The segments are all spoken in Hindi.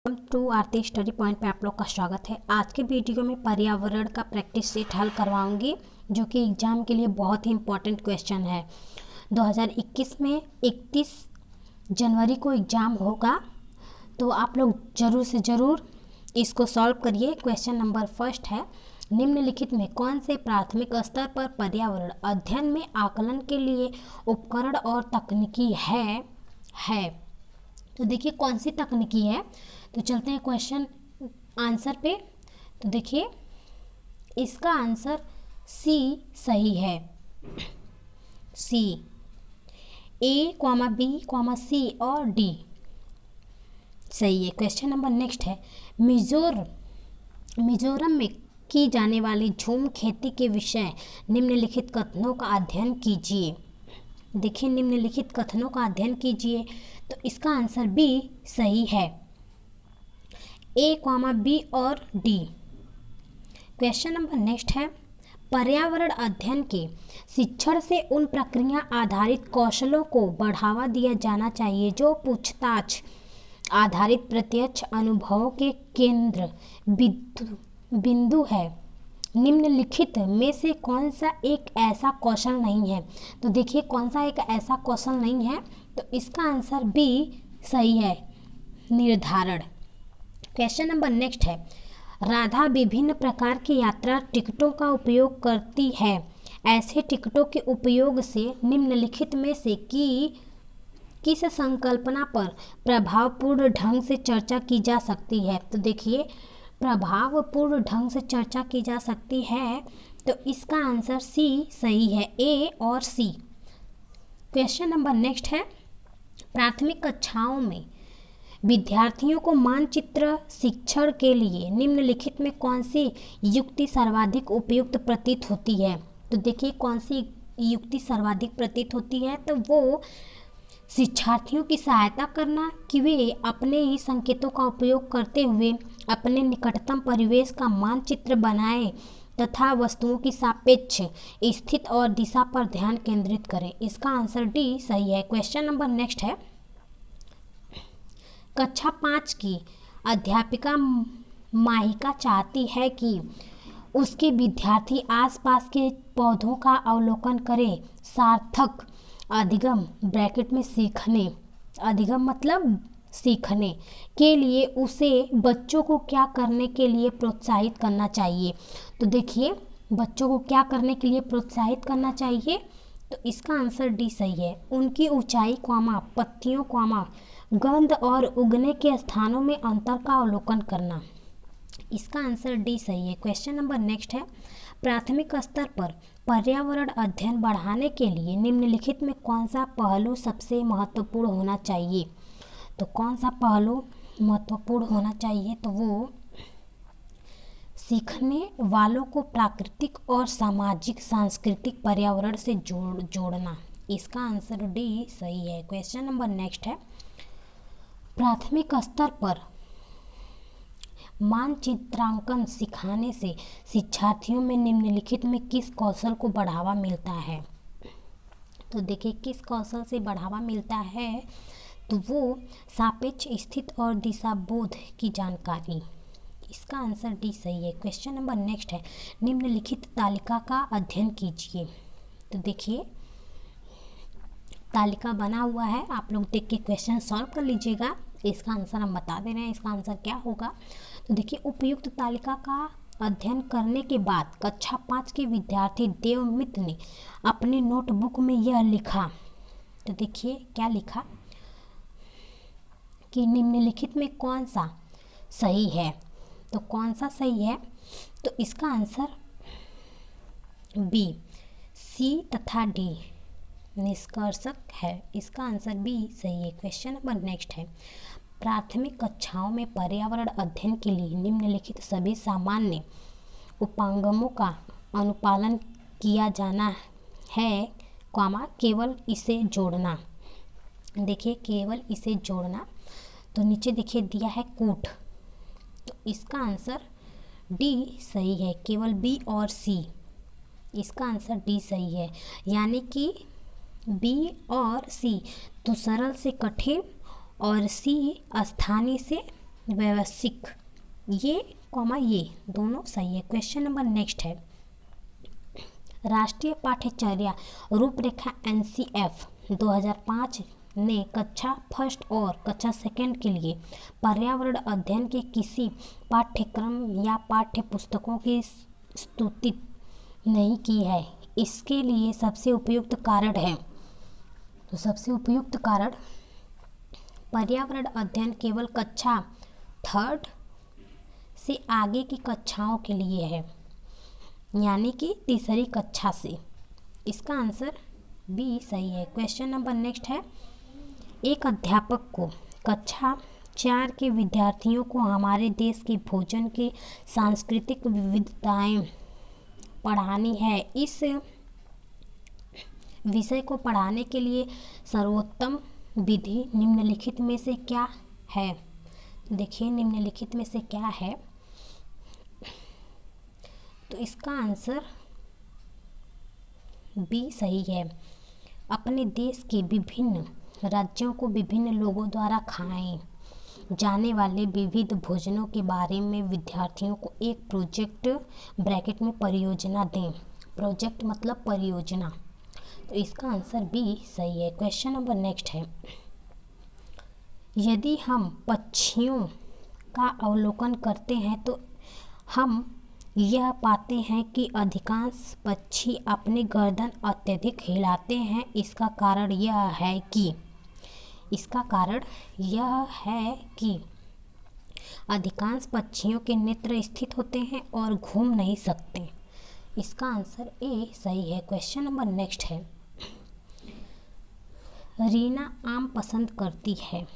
Welcome to Aarti study point पे आप लोग का स्वागत है। आज के वीडियो में पर्यावरण का प्रैक्टिस सेट हल करवाऊंगी जो कि एग्जाम के लिए बहुत ही इम्पोर्टेंट क्वेश्चन है। 2021 में 31 जनवरी को एग्ज़ाम होगा, तो आप लोग ज़रूर से ज़रूर इसको सॉल्व करिए। क्वेश्चन नंबर फर्स्ट है, निम्नलिखित में कौन से प्राथमिक स्तर पर पर्यावरण अध्ययन में आकलन के लिए उपकरण और तकनीकी है। तो देखिए कौन सी तकनीकी है। तो चलते हैं क्वेश्चन आंसर पे। तो देखिए इसका आंसर सी सही है। सी, ए, बी, सी और डी सही है। क्वेश्चन नंबर नेक्स्ट है, मिजोरम में की जाने वाली झूम खेती के विषय निम्नलिखित कथनों का अध्ययन कीजिए। देखिए निम्नलिखित कथनों का अध्ययन कीजिए, तो इसका आंसर बी सही है। ए, बी और डी। क्वेश्चन नंबर नेक्स्ट है, पर्यावरण अध्ययन के शिक्षण से उन प्रक्रिया आधारित कौशलों को बढ़ावा दिया जाना चाहिए जो पूछताछ आधारित प्रत्यक्ष अनुभवों के केंद्र बिंदु है। निम्नलिखित में से कौन सा एक ऐसा कौशल नहीं है। तो देखिए कौन सा एक ऐसा कौशल नहीं है, तो इसका आंसर बी सही है, निर्धारण। क्वेश्चन नंबर नेक्स्ट है, राधा विभिन्न प्रकार की यात्रा टिकटों का उपयोग करती है। ऐसे टिकटों के उपयोग से निम्नलिखित में से किस संकल्पना पर प्रभावपूर्ण ढंग से चर्चा की जा सकती है। तो देखिए प्रभावपूर्ण ढंग से चर्चा की जा सकती है, तो इसका आंसर सी सही है, ए और सी। क्वेश्चन नंबर नेक्स्ट है, प्राथमिक कक्षाओं में विद्यार्थियों को मानचित्र शिक्षण के लिए निम्नलिखित में कौन सी युक्ति सर्वाधिक उपयुक्त प्रतीत होती है। तो देखिए कौन सी युक्ति सर्वाधिक प्रतीत होती है, तो वो शिक्षार्थियों की सहायता करना कि वे अपने ही संकेतों का उपयोग करते हुए अपने निकटतम परिवेश का मानचित्र बनाएं तथा वस्तुओं की सापेक्ष स्थिति और दिशा पर ध्यान केंद्रित करें। इसका आंसर डी सही है। क्वेश्चन नंबर नेक्स्ट है, कक्षा 5 की अध्यापिका माहिका चाहती है कि उसके विद्यार्थी आसपास के पौधों का अवलोकन करें। सार्थक अधिगम ब्रैकेट में अधिगम मतलब सीखने के लिए उसे बच्चों को क्या करने के लिए प्रोत्साहित करना चाहिए। तो देखिए बच्चों को क्या करने के लिए प्रोत्साहित करना चाहिए, तो इसका आंसर डी सही है। उनकी ऊंचाई, पत्तियों, गंध और उगने के स्थानों में अंतर का अवलोकन करना। इसका आंसर डी सही है। क्वेश्चन नंबर नेक्स्ट है, प्राथमिक स्तर पर पर्यावरण अध्ययन बढ़ाने के लिए निम्नलिखित में कौन सा पहलू सबसे महत्वपूर्ण होना चाहिए। तो कौन सा पहलू महत्वपूर्ण होना चाहिए, तो वो सीखने वालों को प्राकृतिक और सामाजिक सांस्कृतिक पर्यावरण से जोड़ना। इसका आंसर डी सही है। क्वेश्चन नंबर नेक्स्ट है, प्राथमिक स्तर पर मानचित्रांकन सिखाने से शिक्षार्थियों में निम्नलिखित में किस कौशल को बढ़ावा मिलता है। तो देखिए किस कौशल से बढ़ावा मिलता है, तो वो सापेक्ष स्थिति और दिशा बोध की जानकारी। इसका आंसर डी सही है। क्वेश्चन नंबर नेक्स्ट है, निम्नलिखित तालिका का अध्ययन कीजिए। तो देखिए तालिका बना हुआ है, आप लोग देख के क्वेश्चन सॉल्व कर लीजिएगा। इसका आंसर हम बता दे रहे हैं, इसका आंसर क्या होगा। तो देखिए उपयुक्त तालिका का अध्ययन करने के बाद कक्षा 5 के विद्यार्थी देवमित्र ने अपने नोटबुक में यह लिखा। तो देखिए क्या लिखा कि निम्नलिखित में कौन सा सही है। तो कौन सा सही है, तो इसका आंसर बी, सी तथा डी निष्कर्षक है। इसका आंसर बी सही है। क्वेश्चन नंबर नेक्स्ट है, प्राथमिक कक्षाओं में पर्यावरण अध्ययन के लिए निम्नलिखित सभी सामान्य उपागमों का अनुपालन किया जाना है, केवल इसे जोड़ना। देखिए केवल इसे जोड़ना, तो नीचे देखिए दिया है कूट, तो इसका आंसर डी सही है। केवल बी और सी, इसका आंसर डी सही है। यानी कि बी और सी तो सरल से कठिन और सी स्थानीय से व्यावसायिक, ये कॉमा ये दोनों सही है। क्वेश्चन नंबर नेक्स्ट है, राष्ट्रीय पाठ्यचर्या रूपरेखा NCF 2005 ने कक्षा फर्स्ट और कक्षा सेकंड के लिए पर्यावरण अध्ययन के किसी पाठ्यक्रम या पाठ्य पुस्तकों की स्तुति नहीं की है। इसके लिए सबसे उपयुक्त कारण है, तो सबसे उपयुक्त कारण पर्यावरण अध्ययन केवल कक्षा थर्ड से आगे की कक्षाओं के लिए है, यानी कि तीसरी कक्षा से। इसका आंसर बी सही है। क्वेश्चन नंबर नेक्स्ट है, एक अध्यापक को कक्षा 4 के विद्यार्थियों को हमारे देश के भोजन की सांस्कृतिक विविधताएं पढ़ानी है। इस विषय को पढ़ाने के लिए सर्वोत्तम विधि निम्नलिखित में से क्या है? देखिए निम्नलिखित में से क्या है, तो इसका आंसर बी सही है। अपने देश के विभिन्न राज्यों को विभिन्न लोगों द्वारा खाए जाने वाले विविध भोजनों के बारे में विद्यार्थियों को एक प्रोजेक्ट ब्रैकेट में परियोजना दें। प्रोजेक्ट मतलब परियोजना, तो इसका आंसर बी सही है। क्वेश्चन नंबर नेक्स्ट है, यदि हम पक्षियों का अवलोकन करते हैं तो हम यह पाते हैं कि अधिकांश पक्षी अपनी गर्दन अत्यधिक हिलाते हैं। इसका कारण यह है कि अधिकांश पक्षियों के नेत्र स्थित होते हैं और घूम नहीं सकते। इसका आंसर ए सही है। क्वेश्चन नंबर नेक्स्ट है, रीना आम पसंद करती है,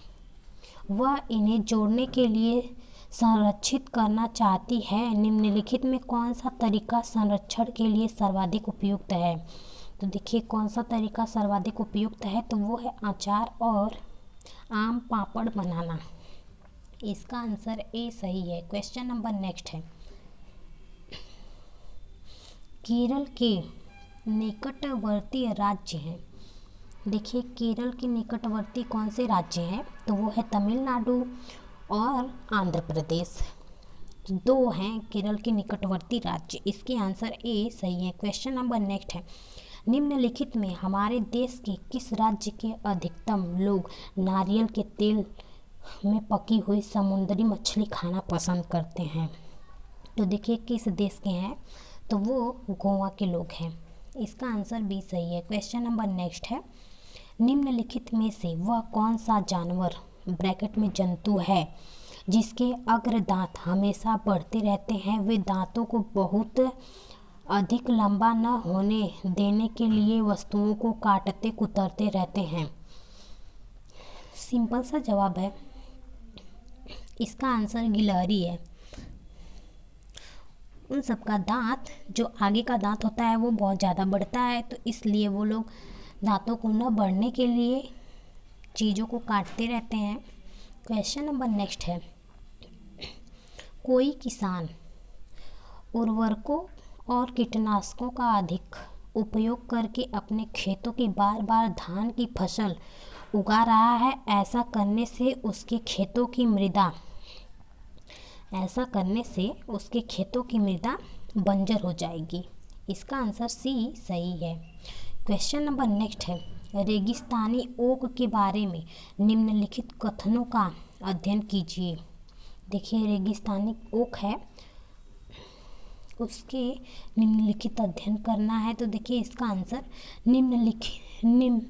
वह इन्हें जोड़ने के लिए संरक्षित करना चाहती है। निम्नलिखित में कौन सा तरीका संरक्षण के लिए सर्वाधिक उपयुक्त है? तो देखिए कौन सा तरीका सर्वाधिक उपयुक्त है, तो वो है अचार और आम पापड़ बनाना। इसका आंसर ए सही है। क्वेश्चन नंबर नेक्स्ट है, केरल के निकटवर्ती राज्य हैं। देखिए केरल के निकटवर्ती कौन से राज्य हैं, तो वो है तमिलनाडु और आंध्र प्रदेश। दो हैं केरल के निकटवर्ती राज्य। इसके आंसर ए सही है। क्वेश्चन नंबर नेक्स्ट है, निम्नलिखित में हमारे देश के किस राज्य के अधिकतम लोग नारियल के तेल में पकी हुई समुद्री मछली खाना पसंद करते हैं? तो देखिए किस देश के हैं, तो वो गोवा के लोग हैं। इसका आंसर बी सही है। क्वेश्चन नंबर नेक्स्ट है, निम्नलिखित में से वह कौन सा जानवर ब्रैकेट में जंतु है जिसके अग्र दांत हमेशा बढ़ते रहते हैं? वे दांतों को बहुत अधिक लंबा न होने देने के लिए वस्तुओं को काटते कुतरते रहते हैं। सिंपल सा जवाब है, इसका आंसर गिलहरी है। उन सबका दांत, जो आगे का दांत होता है वो बहुत ज़्यादा बढ़ता है, तो इसलिए वो लोग दांतों को न बढ़ने के लिए चीज़ों को काटते रहते हैं। क्वेश्चन नंबर नेक्स्ट है, कोई किसान उर्वरकों और कीटनाशकों का अधिक उपयोग करके अपने खेतों की बार बार धान की फसल उगा रहा है। ऐसा करने से उसके खेतों की मृदा बंजर हो जाएगी। इसका आंसर सी सही है। क्वेश्चन नंबर नेक्स्ट है, रेगिस्तानी ओक के बारे में निम्नलिखित कथनों का अध्ययन कीजिए। देखिए रेगिस्तानी ओक है, उसके निम्नलिखित अध्ययन करना है। तो देखिए इसका आंसर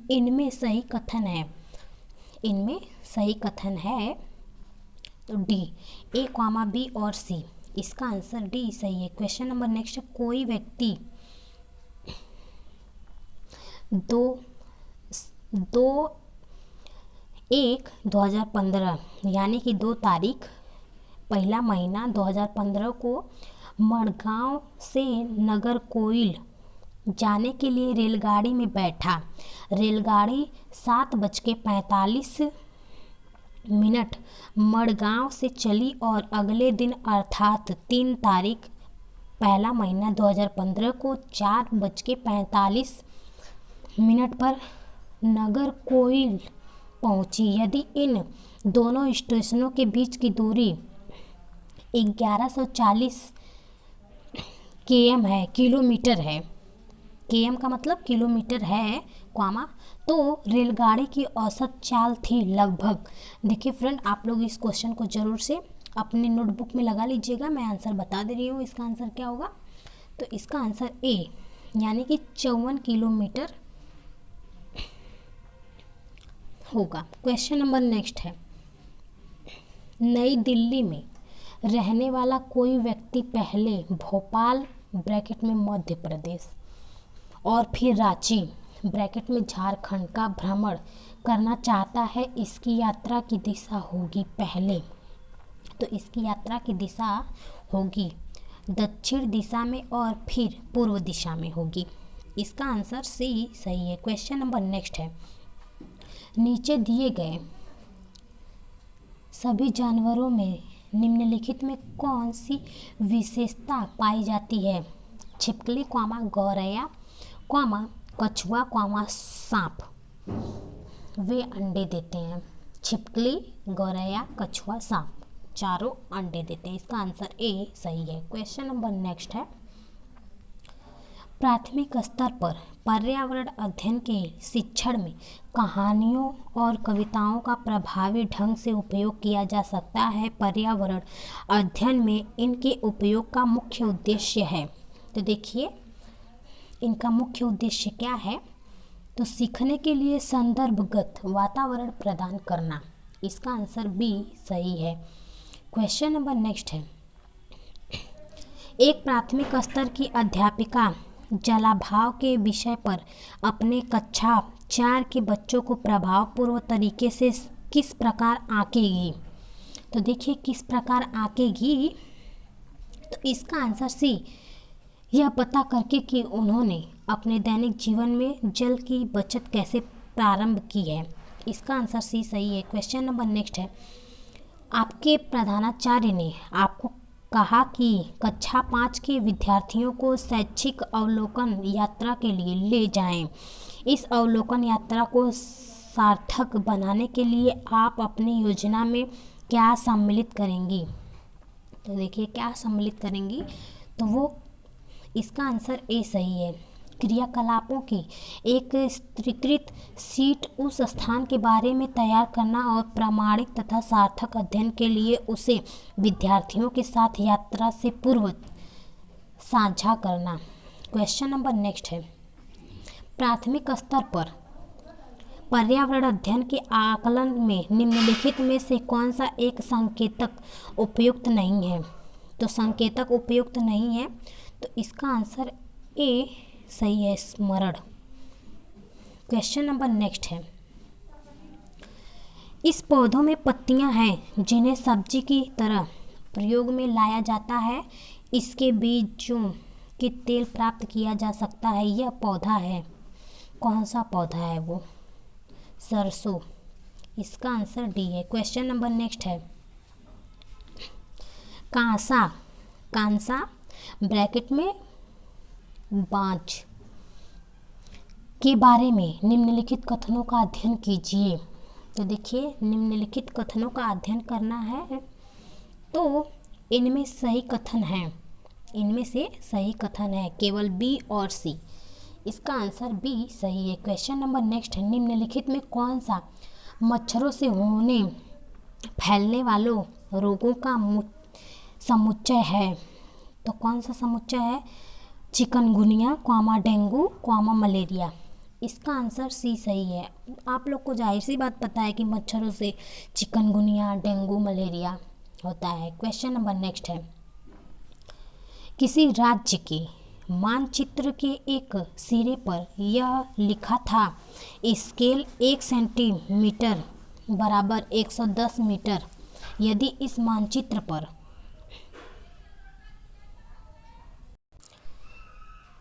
इनमें सही कथन है तो डी, ए कॉमा बी और सी। इसका आंसर डी सही है। क्वेश्चन नंबर नेक्स्ट, कोई व्यक्ति 2/1/2015 यानी कि 2 तारीख पहला महीना 2015 को मड़गांव से नागरकोइल जाने के लिए रेलगाड़ी में बैठा। रेलगाड़ी 7:45 मड़गांव से चली और अगले दिन अर्थात 3 तारीख पहला महीना 2015 को 4:45 पर नागरकोइल पहुंची। यदि इन दोनों स्टेशनों के बीच की दूरी 1140 km है, किलोमीटर है। km का मतलब किलोमीटर है, कॉमा, तो रेलगाड़ी की औसत चाल थी लगभग। देखिए फ्रेंड, आप लोग इस क्वेश्चन को ज़रूर से अपने नोटबुक में लगा लीजिएगा। मैं आंसर बता दे रही हूँ, इसका आंसर क्या होगा। तो इसका आंसर ए यानी कि 54 किलोमीटर होगा। क्वेश्चन नंबर नेक्स्ट है, नई दिल्ली में रहने वाला कोई व्यक्ति पहले भोपाल ब्रैकेट में मध्य प्रदेश और फिर रांची ब्रैकेट में झारखंड का भ्रमण करना चाहता है। इसकी यात्रा की दिशा होगी पहले, तो इसकी यात्रा की दिशा होगी दक्षिण दिशा में और फिर पूर्व दिशा में होगी। इसका आंसर सी सही है। क्वेश्चन नंबर नेक्स्ट है, नीचे दिए गए सभी जानवरों में निम्नलिखित में कौन सी विशेषता पाई जाती है। छिपकली, गौरैया, कछुआ, सांप। वे अंडे देते हैं। छिपकली, गौरैया, कछुआ, सांप चारों अंडे देते हैं। इसका आंसर ए सही है। क्वेश्चन नंबर नेक्स्ट है, प्राथमिक स्तर पर पर्यावरण अध्ययन के शिक्षण में कहानियों और कविताओं का प्रभावी ढंग से उपयोग किया जा सकता है। पर्यावरण अध्ययन में इनके उपयोग का मुख्य उद्देश्य है। तो देखिए इनका मुख्य उद्देश्य क्या है, तो सीखने के लिए संदर्भगत वातावरण प्रदान करना। इसका आंसर बी सही है। क्वेश्चन नंबर नेक्स्ट है, एक प्राथमिक स्तर की अध्यापिका जलाभाव के विषय पर अपने कक्षा 4 के बच्चों को प्रभावपूर्ण तरीके से किस प्रकार आंकेगी। तो देखिए किस प्रकार आंकेगी, तो इसका आंसर सी, यह पता करके कि उन्होंने अपने दैनिक जीवन में जल की बचत कैसे प्रारंभ की है। इसका आंसर सी सही है। क्वेश्चन नंबर नेक्स्ट है, आपके प्रधानाचार्य ने आपको कहा कि कक्षा 5 के विद्यार्थियों को शैक्षिक अवलोकन यात्रा के लिए ले जाएं। इस अवलोकन यात्रा को सार्थक बनाने के लिए आप अपनी योजना में क्या सम्मिलित करेंगी। तो देखिए क्या सम्मिलित करेंगी, तो वो इसका आंसर ए सही है। क्रियाकलापों की एक स्तरीकृत सीट उस स्थान के बारे में तैयार करना और प्रामाणिक तथा सार्थक अध्ययन के लिए उसे विद्यार्थियों के साथ यात्रा से पूर्व साझा करना। क्वेश्चन नंबर नेक्स्ट है, प्राथमिक स्तर पर पर्यावरण अध्ययन के आकलन में निम्नलिखित में से कौन सा एक संकेतक उपयुक्त नहीं है। तो संकेतक उपयुक्त नहीं है, तो इसका आंसर ए सही है, स्मरण। क्वेश्चन नंबर नेक्स्ट है, इस पौधों में पत्तियां हैं जिन्हें सब्जी की तरह प्रयोग में लाया जाता है। इसके बीजों के तेल प्राप्त किया जा सकता है। यह पौधा है, कौन सा पौधा है वो, सरसों। इसका आंसर डी है। क्वेश्चन नंबर नेक्स्ट है, कांसा ब्रैकेट में बाँझ के बारे में निम्नलिखित कथनों का अध्ययन कीजिए। तो देखिए निम्नलिखित कथनों का अध्ययन करना है, तो इनमें सही कथन है, इनमें से सही कथन है केवल बी और सी। इसका आंसर बी सही है। क्वेश्चन नंबर नेक्स्ट है, निम्नलिखित में कौन सा मच्छरों से होने फैलने वालों रोगों का समुच्चय है। तो कौन सा समुच्चय है, चिकनगुनिया, डेंगू, मलेरिया। इसका आंसर सी सही है। आप लोग को जाहिर सी बात पता है कि मच्छरों से चिकनगुनिया, डेंगू, मलेरिया होता है। क्वेश्चन नंबर नेक्स्ट है, किसी राज्य के मानचित्र के एक सिरे पर यह लिखा था, स्केल 1 सेंटीमीटर बराबर 110 मीटर। यदि इस मानचित्र पर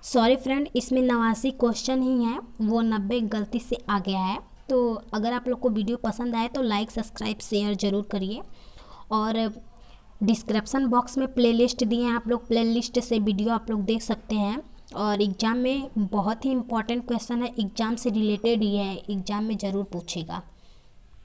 सॉरी फ्रेंड, इसमें 89 क्वेश्चन ही हैं, वो 90 गलती से आ गया है। तो अगर आप लोग को वीडियो पसंद आए तो लाइक, सब्सक्राइब, शेयर ज़रूर करिए। और डिस्क्रिप्शन बॉक्स में प्लेलिस्ट दिए हैं, आप लोग प्लेलिस्ट से वीडियो आप लोग देख सकते हैं। और एग्ज़ाम में बहुत ही इंपॉर्टेंट क्वेश्चन है, एग्ज़ाम से रिलेटेड ही है, एग्ज़ाम में ज़रूर पूछेगा।